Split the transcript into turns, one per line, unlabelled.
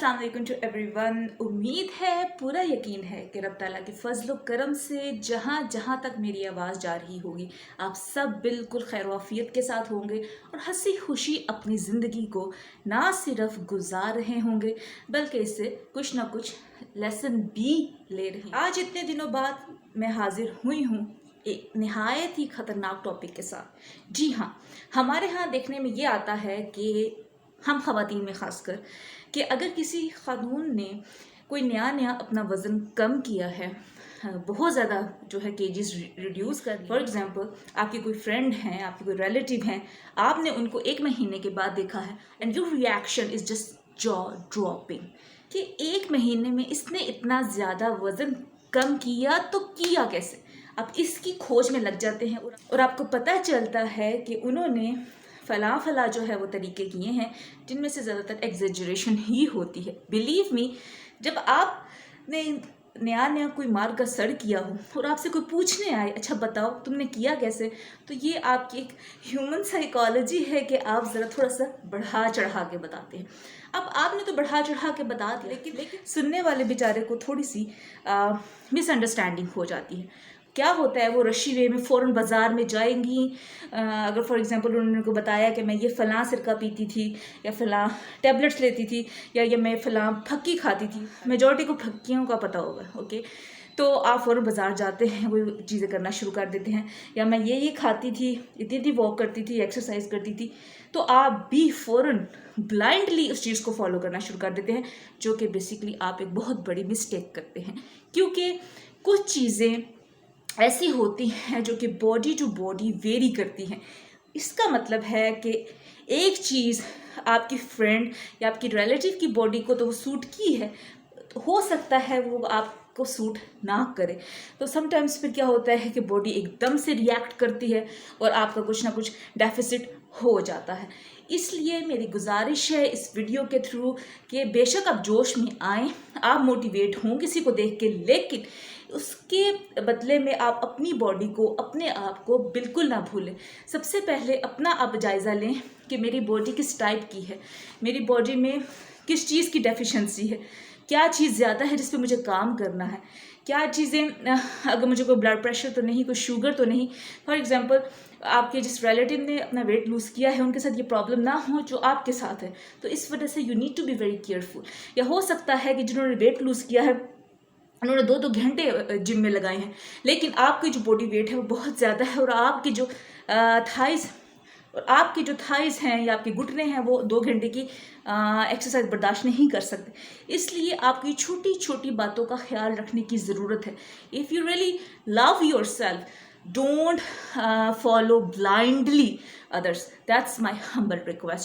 अस्सलाम वालेकुम to everyone. उम्मीद है, पूरा यकीन है कि रब ताला के फजल करम से जहाँ जहाँ तक मेरी आवाज़ जा रही होगी आप सब बिल्कुल खैर वाफियत के साथ होंगे और हंसी खुशी अपनी ज़िंदगी को ना सिर्फ गुजार रहे होंगे बल्कि इससे कुछ ना कुछ लेसन भी ले रहे हैं। आज इतने दिनों बाद मैं हाजिर हुई हूँ एक नहायत ही ख़तरनाक टॉपिक के साथ। जी हाँ, हमारे यहाँ देखने में ये आता है कि हम ख़वातीन में ख़ासकर कि अगर किसी ख़ातून ने कोई नया अपना वज़न कम किया है, बहुत ज़्यादा जो है केजीज रिड्यूस कर, फॉर एग्ज़ाम्पल आपकी कोई फ्रेंड हैं, आपके कोई रिलेटिव हैं, आपने उनको 1 महीने के बाद देखा है and your reaction is just jaw dropping कि 1 महीने में इसने इतना ज़्यादा वज़न कम किया तो किया कैसे। आप इसकी खोज में लग जाते हैं और आपको पता चलता है कि उन्होंने फला जो है वो तरीके किए हैं जिनमें से ज़्यादातर एग्जेजरेशन ही होती है। बिलीव मी, जब आपने नया कोई मार का सर किया हो और आपसे कोई पूछने आए अच्छा बताओ तुमने किया कैसे, तो ये आपकी एक ह्यूमन साइकोलॉजी है कि आप ज़रा थोड़ा सा बढ़ा चढ़ा के बताते हैं। अब आपने तो बढ़ा चढ़ा के बता दिया, लेकिन सुनने वाले बेचारे को थोड़ी सी मिसअंडरस्टैंडिंग हो जाती है। क्या होता है, वो रशी वे में फ़ौरन बाज़ार में जाएंगी। अगर फॉर एग्ज़ाम्पल उन्होंने को बताया कि मैं ये फ़लाँ सिरका पीती थी या फ़लाँ टैबलेट्स लेती थी या ये मैं फ़लाँ फक्की खाती थी, मेजॉरिटी को फक्कियों का पता होगा, ओके, तो आप फ़ौरन बाज़ार जाते हैं, वो चीज़ें करना शुरू कर देते हैं। या मैं ये खाती थी, इतनी वॉक करती थी, एक्सरसाइज करती थी, तो आप भी फ़ौरन ब्लाइंडली उस चीज़ को फॉलो करना शुरू कर देते हैं, जो कि बेसिकली आप एक बहुत बड़ी मिस्टेक करते हैं। क्योंकि कुछ चीज़ें ऐसी होती हैं जो कि बॉडी टू बॉडी वेरी करती हैं। इसका मतलब है कि एक चीज़ आपकी फ्रेंड या आपकी रिलेटिव की बॉडी को तो वो सूट की है, तो हो सकता है वो आपको सूट ना करे। तो समटाइम्स फिर क्या होता है कि बॉडी एकदम से रिएक्ट करती है और आपका कुछ ना कुछ डेफिसिट हो जाता है। इसलिए मेरी गुजारिश है इस वीडियो के थ्रू कि बेशक आप जोश में आएँ, आप मोटिवेट हों किसी को देख के, लेकिन उसके बदले में आप अपनी बॉडी को, अपने आप को बिल्कुल ना भूलें। सबसे पहले अपना आप जायज़ा लें कि मेरी बॉडी किस टाइप की है, मेरी बॉडी में किस चीज़ की डेफिशिएंसी है, क्या चीज़ ज़्यादा है जिस पे मुझे काम करना है, क्या चीज़ें, अगर मुझे कोई ब्लड प्रेशर तो नहीं, कोई शुगर तो नहीं। फॉर एग्ज़ाम्पल आपके जिस रिलेटिव ने अपना वेट लूज़ किया है उनके साथ ये प्रॉब्लम ना हो जो आपके साथ है, तो इस वजह से you need to be very careful. या हो सकता है कि जिन्होंने वेट लूज़ किया है उन्होंने 2-2 घंटे जिम में लगाए हैं, लेकिन आपकी जो बॉडी वेट है वो बहुत ज़्यादा है और आपकी जो थाइज़ हैं या आपके घुटने हैं वो 2 घंटे की एक्सरसाइज बर्दाश्त नहीं कर सकते। इसलिए आपकी छोटी छोटी बातों का ख्याल रखने की ज़रूरत है। If you really love your self, don't follow blindly others. That's my humble request.